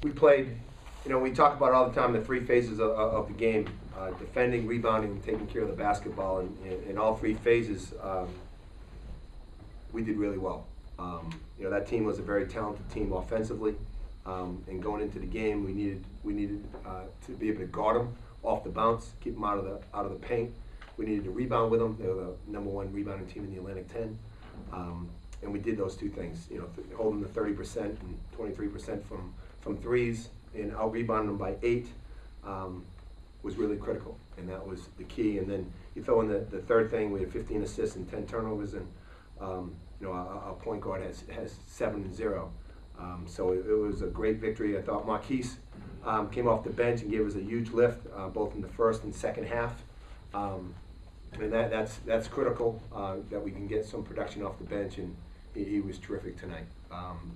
we played, we talk about all the time the three phases of the game, defending, rebounding, and taking care of the basketball. And in all three phases, we did really well. That team was a very talented team offensively. And going into the game, we needed to be able to guard them off the bounce, keep them out of the paint. We needed to rebound with them. They were the #1 rebounding team in the Atlantic 10. And we did those two things, holding the 30% and 23% from threes and out-rebounding them by 8 was really critical, and that was the key. And then you throw in the third thing, we had 15 assists and 10 turnovers, and our point guard has 7 and 0. So it was a great victory. I thought Marquise came off the bench and gave us a huge lift, both in the first and second half. And that's critical, that we can get some production off the bench, and he was terrific tonight.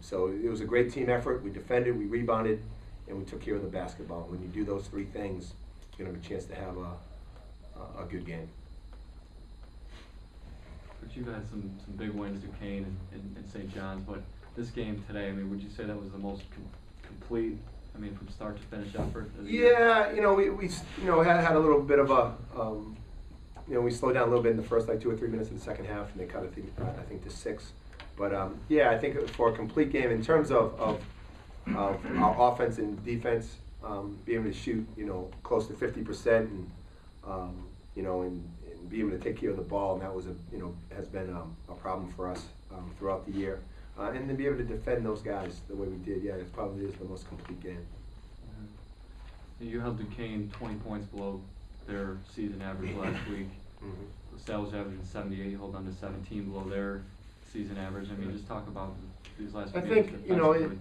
So it was a great team effort. We defended, we rebounded, and we took care of the basketball. When you do those three things, you're going to have a chance to have a good game. But you've had some big wins, Duquesne and St. John's, but this game today, would you say that was the most complete, from start to finish effort? Yeah, we had a little bit of a, we slowed down a little bit in the first 2 or 3 minutes of the second half, and they cut it, I think, to 6. But yeah, I think for a complete game, in terms of our offense and defense, being able to shoot, close to 50%, and and be able to take care of the ball, and that was has been a problem for us throughout the year. And then be able to defend those guys the way we did, yeah, it probably is the most complete game. Mm-hmm. You held Duquesne 20 points below their season average last week. Mm-hmm. Salle was averaging 78, you hold on to 17 below their season average. Just talk about these last few games. I think,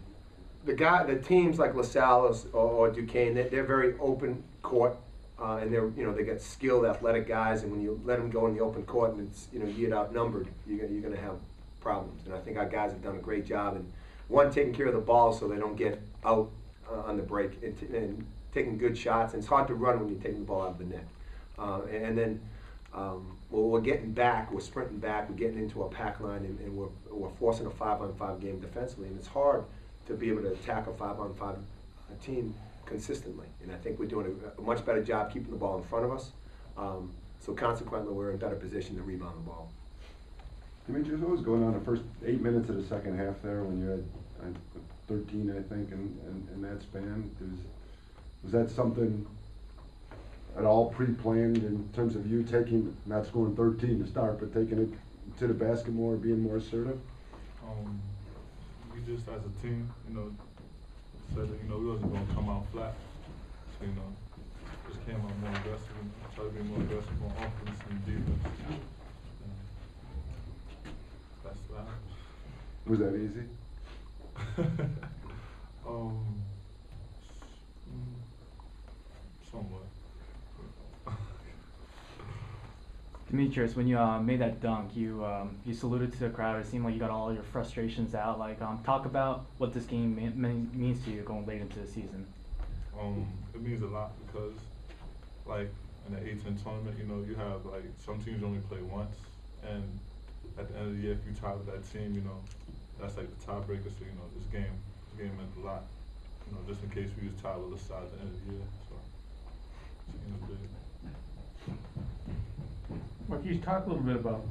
the teams like LaSalle or Duquesne, they're very open court, and they got skilled, athletic guys, and when you let them go in the open court and it's, you get outnumbered, you're going to have problems. And I think our guys have done a great job in, one, taking care of the ball so they don't get out on the break, and taking good shots. And it's hard to run when you're taking the ball out of the net. And then we're getting back, we're sprinting back, we're getting into a pack line, and we're forcing a 5-on-5 game defensively. And it's hard to be able to attack a 5-on-5 team consistently. And I think we're doing a much better job keeping the ball in front of us. So consequently, we're in better position to rebound the ball. Demetrius, what was going on the first 8 minutes of the second half there when you had 13, I think, in that span? Was that something at all pre-planned in terms of you not scoring 13 to start, but taking it to the basket more, being more assertive? We just, as a team, said that, we wasn't going to come out flat. So, just came out more aggressive, and tried to be more aggressive on offense and defense. That's that. Was that easy? Somewhat. Demetrius, when you made that dunk, you saluted to the crowd. It seemed like you got all your frustrations out. Talk about what this game means to you going late into the season. It means a lot because, in the A-10 tournament, you have some teams only play once, and at the end of the year, if you tie with that team, that's the tiebreaker. So this game meant a lot. Just in case we was tied with LaSalle at the end of the year. So it's big. Marquise, talk a little bit about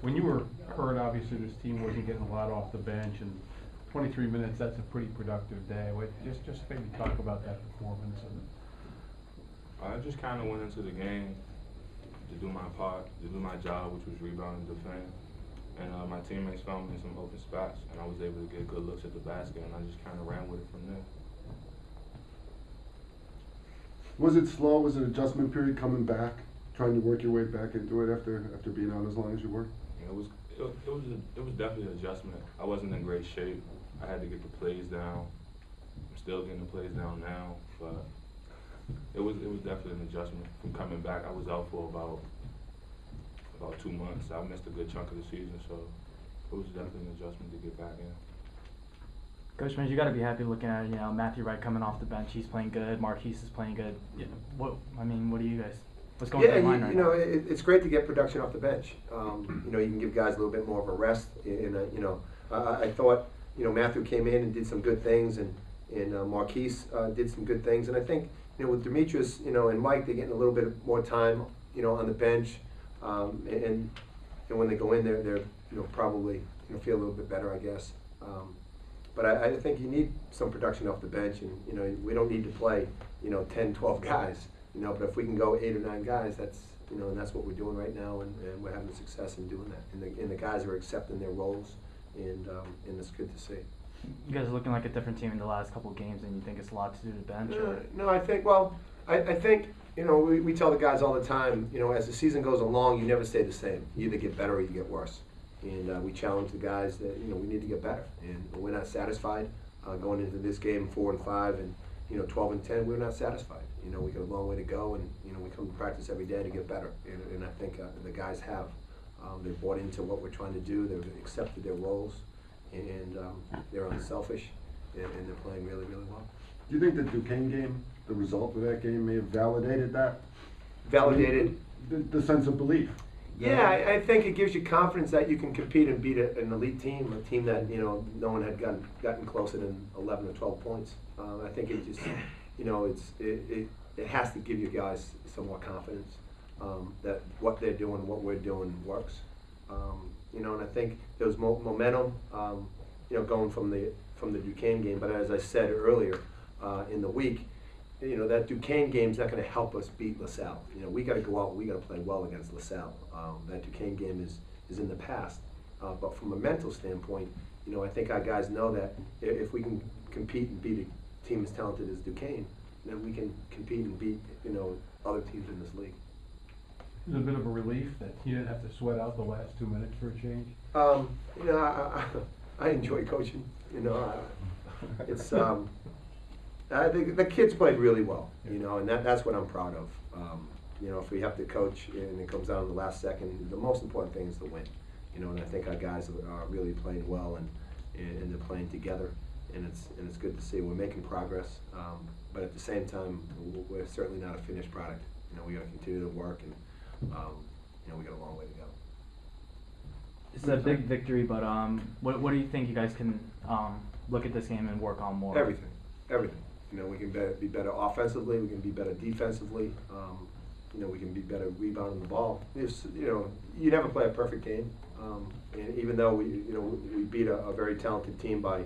when you were hurt. Obviously, this team wasn't getting a lot off the bench, and 23 minutes, that's a pretty productive day. Just maybe talk about that performance. I just kind of went into the game to do my part, to do my job, which was rebound and defend. And my teammates found me in some open spots, and I was able to get good looks at the basket, and I just kind of ran with it from there. Was it slow? Was it an adjustment period coming back, trying to work your way back into it after being out as long as you were? Yeah, it was definitely an adjustment. I wasn't in great shape. I had to get the plays down. I'm still getting the plays down now, but it was definitely an adjustment from coming back. I was out for about 2 months. I missed a good chunk of the season, so it was definitely an adjustment to get back in. Coach Mills, you got to be happy looking at Matthew Wright coming off the bench. He's playing good. Marquise is playing good. What do you guys? What's going through your mind right now? It's great to get production off the bench. You can give guys a little bit more of a rest. I thought Matthew came in and did some good things, and Marquise did some good things. And I think, with Demetrius, and Mike, they're getting a little bit more time, on the bench. And when they go in there, they're, probably, feel a little bit better, I guess. But I think you need some production off the bench, and, we don't need to play, 10, 12 guys, but if we can go 8 or 9 guys, that's, and that's what we're doing right now, and we're having success in doing that. And the guys are accepting their roles, and it's good to see. You guys are looking like a different team in the last couple of games, and you think it's a lot to do to bench? No, I think, I think, we tell the guys all the time, as the season goes along, you never stay the same. You either get better or you get worse. And we challenge the guys that, we need to get better. And we're not satisfied going into this game 4-5 and, 12-10, we're not satisfied. We got a long way to go, and, we come to practice every day to get better. And I think the guys have. They've bought into what we're trying to do. They've accepted their roles, and they're unselfish, and they're playing really, really well. Do you think the Duquesne game, the result of that game, may have validated that? Validated? The sense of belief. Yeah, I think it gives you confidence that you can compete and beat an elite team, a team that, no one had gotten closer than 11 or 12 points. I think it just, it has to give you guys some more confidence that what they're doing, what we're doing works. And I think there was momentum, going from the Duquesne game. But as I said earlier in the week, that Duquesne game's not going to help us beat LaSalle. We got to go out and we got to play well against LaSalle. That Duquesne game is in the past. But from a mental standpoint, I think our guys know that if we can compete and beat a team as talented as Duquesne, then we can compete and beat, other teams in this league. It was a bit of a relief that you didn't have to sweat out the last 2 minutes for a change. I enjoy coaching. It's. I think the kids played really well, and that's what I'm proud of. If we have to coach and it comes down to the last second, the most important thing is to win. And I think our guys are really playing well, and they're playing together, and it's good to see. We're making progress, but at the same time, we're certainly not a finished product. We got to continue to work, and we got a long way to go. It's a big victory, but what do you think you guys can look at this game and work on more? Everything. We can be better offensively. We can be better defensively. We can be better rebounding the ball. You never play a perfect game. And even though we beat a very talented team by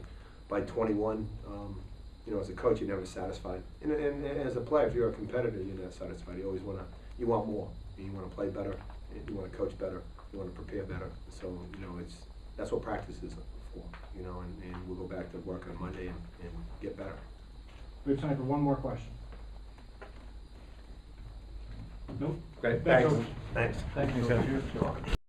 21, as a coach, you're never satisfied. And as a player, if you're a competitor, you're not satisfied. You always you want more. And you want to play better. You want to coach better. You want to prepare better. So that's what practice is for. And we'll go back to work on Monday and get better. We have time for one more question. Nope. Great. Thanks. Thanks. Thank you, Coach.